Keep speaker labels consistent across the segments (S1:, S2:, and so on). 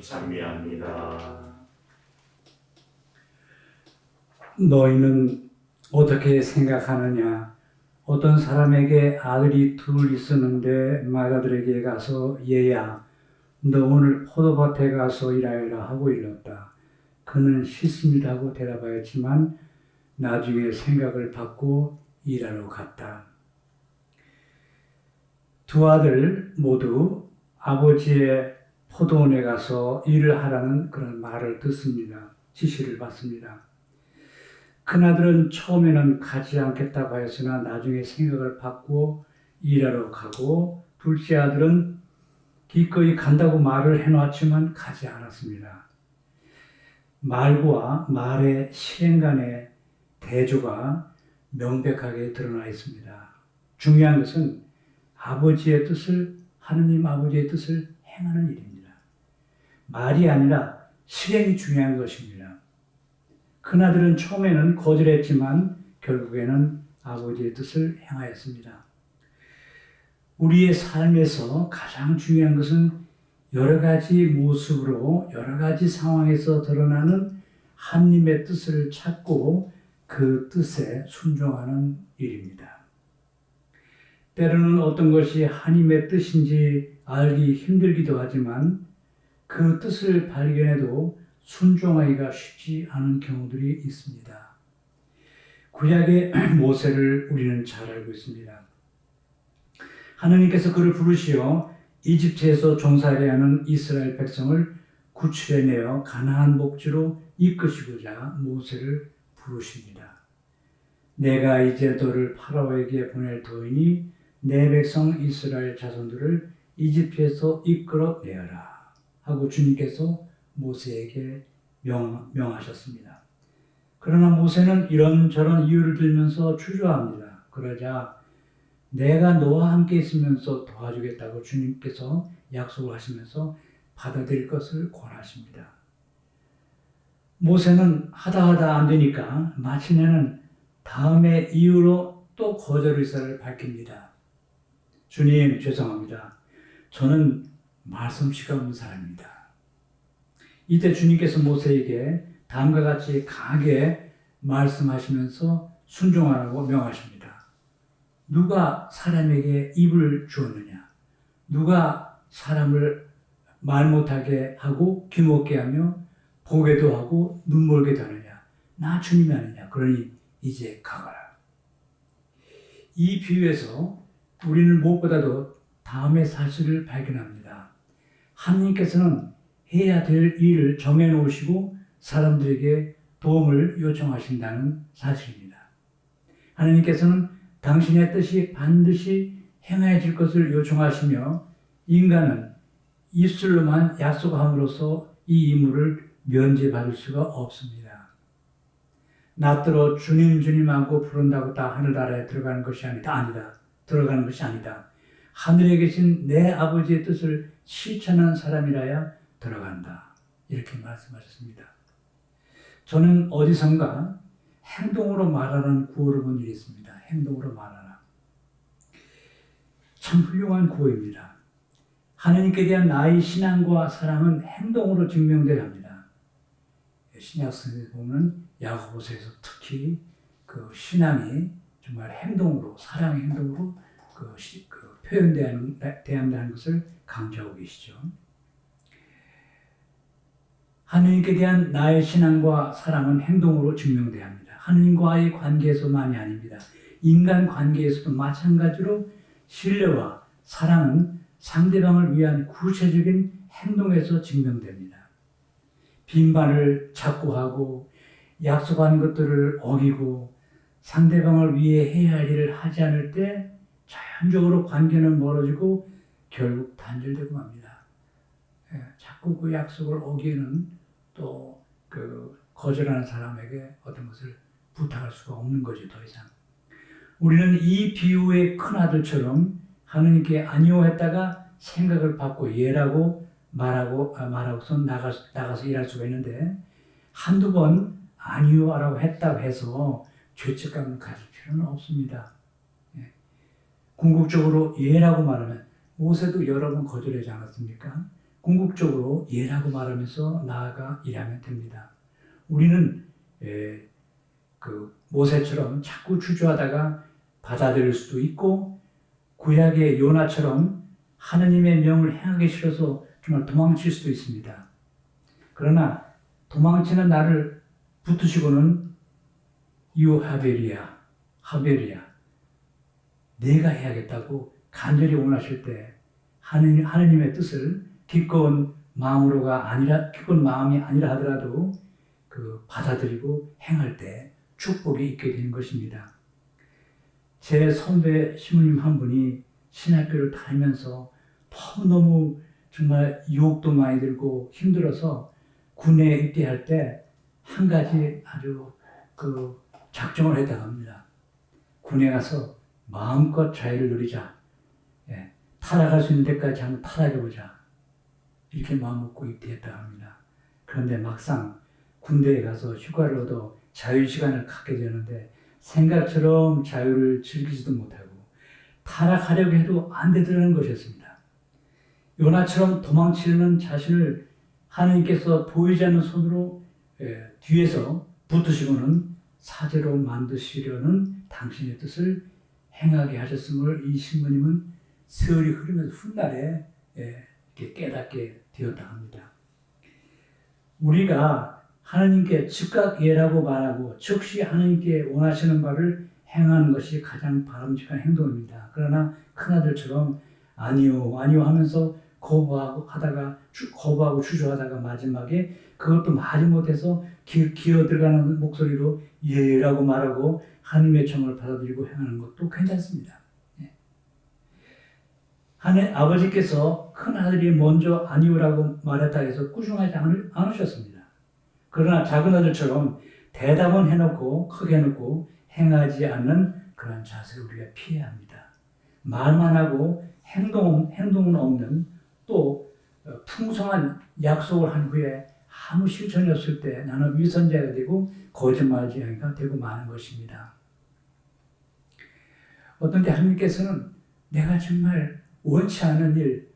S1: 찬미합니다.
S2: 너희는 어떻게 생각하느냐? 어떤 사람에게 아들이 둘 있었는데 맏아들에게 가서 얘야, 너 오늘 포도밭에 가서 일하여라 하고 일렀다. 그는 싫습니다 하고 대답하였지만 나중에 생각을 바꾸고 일하러 갔다. 두 아들 모두 아버지의 포도원에 가서 일을 하라는 그런 말을 듣습니다. 지시를 받습니다. 큰아들은 처음에는 가지 않겠다고 하였으나 나중에 생각을 바꾸어 일하러 가고, 둘째 아들은 기꺼이 간다고 말을 해놨지만 가지 않았습니다. 말과 말의 실행 간의 대조가 명백하게 드러나 있습니다. 중요한 것은 아버지의 뜻을, 하느님 아버지의 뜻을 행하는 일입니다. 말이 아니라 실행이 중요한 것입니다. 큰아들은 처음에는 거절했지만 결국에는 아버지의 뜻을 행하였습니다. 우리의 삶에서 가장 중요한 것은 여러 가지 모습으로 여러 가지 상황에서 드러나는 하나님의 뜻을 찾고 그 뜻에 순종하는 일입니다. 때로는 어떤 것이 하나님의 뜻인지 알기 힘들기도 하지만 그 뜻을 발견해도 순종하기가 쉽지 않은 경우들이 있습니다. 구약의 모세를 우리는 잘 알고 있습니다. 하나님께서 그를 부르시어 이집트에서 종살이 하는 이스라엘 백성을 구출해내어 가나안 목지로 이끄시고자 모세를 부르십니다. 내가 이제 너를 파라오에게 보낼 터이니 내 백성 이스라엘 자손들을 이집트에서 이끌어내어라 하고 주님께서 모세에게 명하셨습니다. 그러나 모세는 이런저런 이유를 들면서 주저합니다. 그러자 내가 너와 함께 있으면서 도와주겠다고 주님께서 약속을 하시면서 받아들일 것을 권하십니다. 모세는 하다 안 되니까 마침내는 다음의 이유로 또 거절 의사를 밝힙니다. 주님, 죄송합니다. 저는 말솜씨가 없는 사람입니다. 이때 주님께서 모세에게 다음과 같이 강하게 말씀하시면서 순종하라고 명하십니다. 누가 사람에게 입을 주었느냐? 누가 사람을 말 못하게 하고 귀먹게 하며 보게도 하고 눈멀게도 하느냐? 나 주님이 아니냐? 그러니 이제 가거라. 이 비유에서 우리는 무엇보다도 다음의 사실을 발견합니다. 하나님께서는 해야 될 일을 정해놓으시고 사람들에게 도움을 요청하신다는 사실입니다. 하나님께서는 당신의 뜻이 반드시 행해질 것을 요청하시며 인간은 입술로만 약속함으로써 이 임무를 면제받을 수가 없습니다. 나더러 주님 주님 하고 부른다고 다 하늘나라에 들어가는 것이 아니다. 들어가는 것이 아니다. 하늘에 계신 내 아버지의 뜻을 실천한 사람이라야 들어간다. 이렇게 말씀하셨습니다. 저는 어디선가 행동으로 말하는 구호를 본 일이 있습니다. 행동으로 말하라. 참 훌륭한 구호입니다. 하나님께 대한 나의 신앙과 사랑은 행동으로 증명돼야 합니다. 신약성에 보면 야고보서에서 특히 그 신앙이 정말 행동으로, 사랑의 행동으로 표현된다는 것을 강조하고 계시죠. 하나님께 대한 나의 신앙과 사랑은 행동으로 증명돼야 합니다. 하나님과의 관계에서만이 아닙니다. 인간 관계에서도 마찬가지로 신뢰와 사랑은 상대방을 위한 구체적인 행동에서 증명됩니다. 빈말을 자꾸 하고 약속한 것들을 어기고 상대방을 위해 해야 할 일을 하지 않을 때 자연적으로 관계는 멀어지고 결국 단절되고 맙니다. 자꾸 그 약속을 어기는 또 그 거절하는 사람에게 어떤 것을 부탁할 수가 없는 거죠, 더 이상. 우리는 이 비유의 큰아들처럼 하느님께 아니요 했다가 생각을 바꾸고 예라고 말하고서 나가서 일할 수가 있는데 한두 번 아니요라고 했다고 해서 죄책감을 가질 필요는 없습니다. 궁극적으로 예라고 말하면 모세도 여러 번 거절하지 않았습니까? 궁극적으로 예라고 말하면서 나아가 일하면 됩니다. 우리는 그 모세처럼 자꾸 주저하다가 받아들일 수도 있고, 구약의 요나처럼 하느님의 명을 행하기 싫어서 정말 도망칠 수도 있습니다. 그러나 도망치는 나를 붙드시고는 하베리야, 내가 해야겠다고 간절히 원하실 때 하느님의 뜻을 기꺼운 마음이 아니라 하더라도 그 받아들이고 행할 때 축복이 있게 되는 것입니다. 제 선배 신부님 한 분이 신학교를 다니면서 너무 정말 유혹도 많이 들고 힘들어서 군에 입대할 때 한 가지 아주 그 작정을 했다고 합니다. 군에 가서 마음껏 자유를 누리자. 타락할 수 있는 데까지 한번 타락해보자. 이렇게 마음 먹고 입대했다고 합니다. 그런데 막상 군대에 가서 휴가를 얻어 자유시간을 갖게 되는데 생각처럼 자유를 즐기지도 못하고 타락하려고 해도 안 되더라는 것이었습니다. 요나처럼 도망치려는 자신을 하나님께서 보이지 않는 손으로 뒤에서 붙드시고는 사제로 만드시려는 당신의 뜻을 행하게 하셨음을 이 신부님은 세월이 흐르면서 훗날에 이렇게 깨닫게 되었다 합니다. 우리가 하나님께 즉각 예라고 말하고 즉시 하나님께 원하시는 바를 행하는 것이 가장 바람직한 행동입니다. 그러나 큰아들처럼 아니요 하면서 거부하고 주저하다가 마지막에 그것도 말이 못해서 기어 들어가는 목소리로 예라고 말하고 하나님의 청을 받아들이고 행하는 것도 괜찮습니다. 아버지께서 큰아들이 먼저 아니오라고 말했다 해서 꾸중하지 않으셨습니다. 그러나 작은 아들처럼 대답은 해놓고 크게 해놓고 행하지 않는 그런 자세를 우리가 피해야 합니다. 말만 하고 행동은 없는 또 풍성한 약속을 한 후에 아무 실천이 없을 때 나는 위선자가 되고 거짓말쟁이가 되고 마는 것입니다. 어떤 때 하나님께서는 내가 정말 원치 않은 일,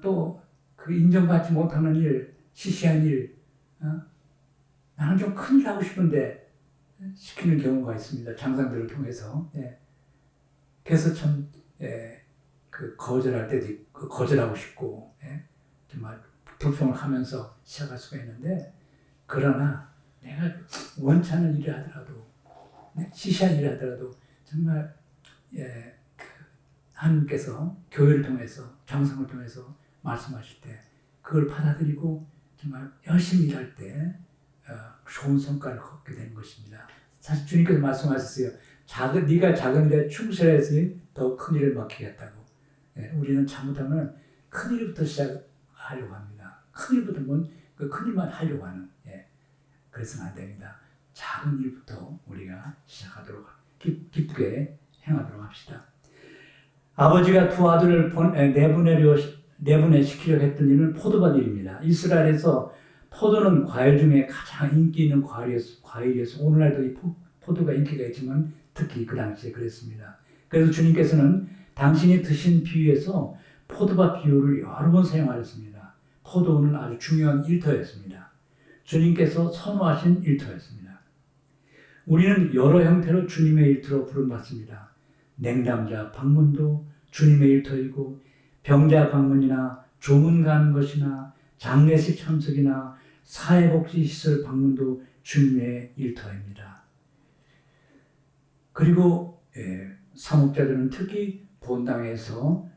S2: 또 그 인정받지 못하는 일, 시시한 일, 나는 좀 큰일 하고 싶은데 시키는 경우가 있습니다. 장상들을 통해서. 그래서 참 그 거절할 때도 있고, 거절하고 싶고, 정말 불평을 하면서 시작할 수가 있는데, 그러나 내가 원치 않은 일을 하더라도, 시시한 일을 하더라도 정말 하나님께서 교회를 통해서, 장성을 통해서 말씀하실 때 그걸 받아들이고 정말 열심히 일할 때 좋은 성과를 거두게 되는 것입니다. 사실 주님께서 말씀하셨어요. 네가 작은 일에 충실해야지 더 큰 일을 맡기겠다고. 우리는 잘못하면 큰 일부터 시작하려고 합니다. 큰 일부터 그 큰 일만 하려고 하는. 그래서는 안 됩니다. 작은 일부터 우리가 시작하도록 기쁘게 행하도록 합시다. 아버지가 두 아들을 내보내시키려고 했던 일은 포도밭 일입니다. 이스라엘에서 포도는 과일 중에 가장 인기 있는 과일이어서 오늘날도 이 포도가 인기가 있지만 특히 그 당시에 그랬습니다. 그래서 주님께서는 당신이 드신 비유에서 포도밭 비유를 여러 번 사용하셨습니다. 포도는 아주 중요한 일터였습니다. 주님께서 선호하신 일터였습니다. 우리는 여러 형태로 주님의 일터로 부름받습니다. 냉담자 방문도 주님의 일터이고 병자 방문이나 조문 가는 것이나 장례식 참석이나 사회복지시설 방문도 주님의 일터입니다. 그리고 사목자들은 특히 본당에서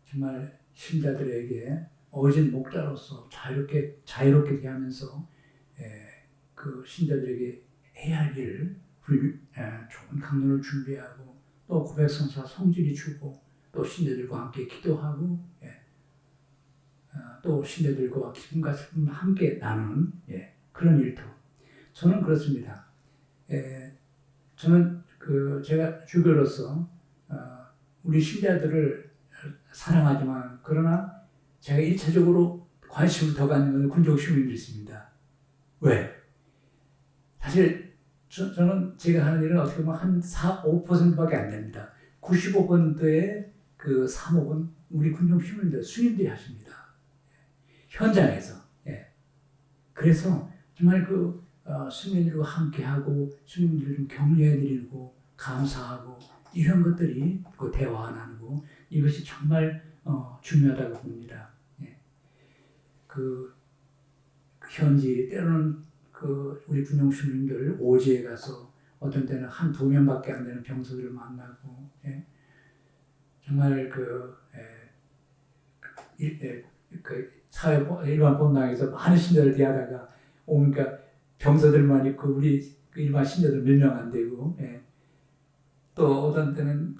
S2: 정말 신자들에게 어진 목자로서 자유롭게 대하면서 그 신자들에게 해야 할 일을 좋은 강론을 준비하고 또 고백성사 성질이 주고 또 신자들과 함께 기도하고 또 신자들과 기쁨과 슬픔을 함께 나누는 그런 일터. 저는 그렇습니다. 저는 제가 주교로서 우리 신자들을 사랑하지만 그러나 제가 1차적으로 관심을 더 갖는 것은 군족 시민들이 있습니다. 왜? 사실 저는 제가 하는 일은 어떻게 보면 한 5%밖에 안 됩니다. 95%의 그 사목은 우리 군족 시민들, 수님들이 하십니다. 현장에서. 예. 그래서 정말 수민들과 함께하고 수민들을 좀 격려해드리고 감사하고 이런 것들이 대화 나누고 이것이 정말 중요하다고 봅니다. 예. 현지 때로는 우리 군용 수민들 오지에 가서 어떤 때는 한두 명밖에 안 되는 병사들을 만나고 예. 정말 사회 일반 본당에서 많은 신자들 대하다가 오니까 병사들만 있고 우리 일반 신자들 몇 명 안 되고 예. 또 어떤 때는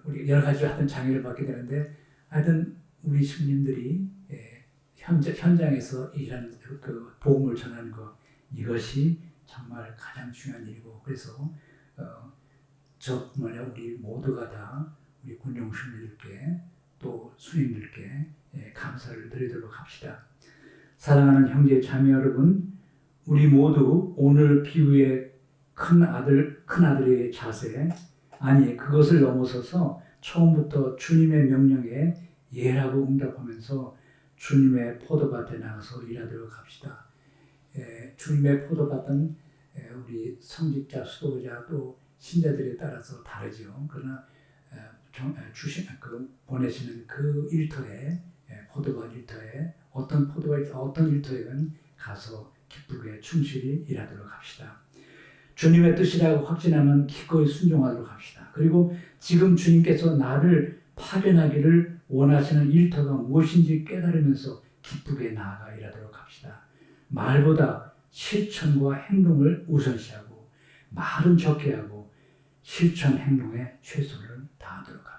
S2: 우리 여러 가지 하여튼 장애를 받게 되는데 하여튼 우리 스님들이 예, 현장에서 일하는 복음을 전하는 것 이것이 정말 가장 중요한 일이고 그래서 저뿐만 아니라 우리 모두가 다 우리 군용 스님들께 또 수님들께 예, 감사를 드리도록 합시다. 사랑하는 형제 자매 여러분, 우리 모두 오늘 비유의 큰아들의 자세 아니 그것을 넘어서서 처음부터 주님의 명령에 예라고 응답하면서 주님의 포도밭에 나가서 일하도록 합시다. 주님의 포도밭은 우리 성직자, 수도자 또 신자들에 따라서 다르죠. 그러나 보내시는 그 일터에 포도밭 일터에 어떤 일터에든 가서 기쁘게 충실히 일하도록 합시다. 주님의 뜻이라고 확신하면 기꺼이 순종하도록 합시다. 그리고 지금 주님께서 나를 파견하기를 원하시는 일터가 무엇인지 깨달으면서 기쁘게 나아가 일하도록 합시다. 말보다 실천과 행동을 우선시하고 말은 적게 하고 실천 행동에 최선을 다하도록 합시다.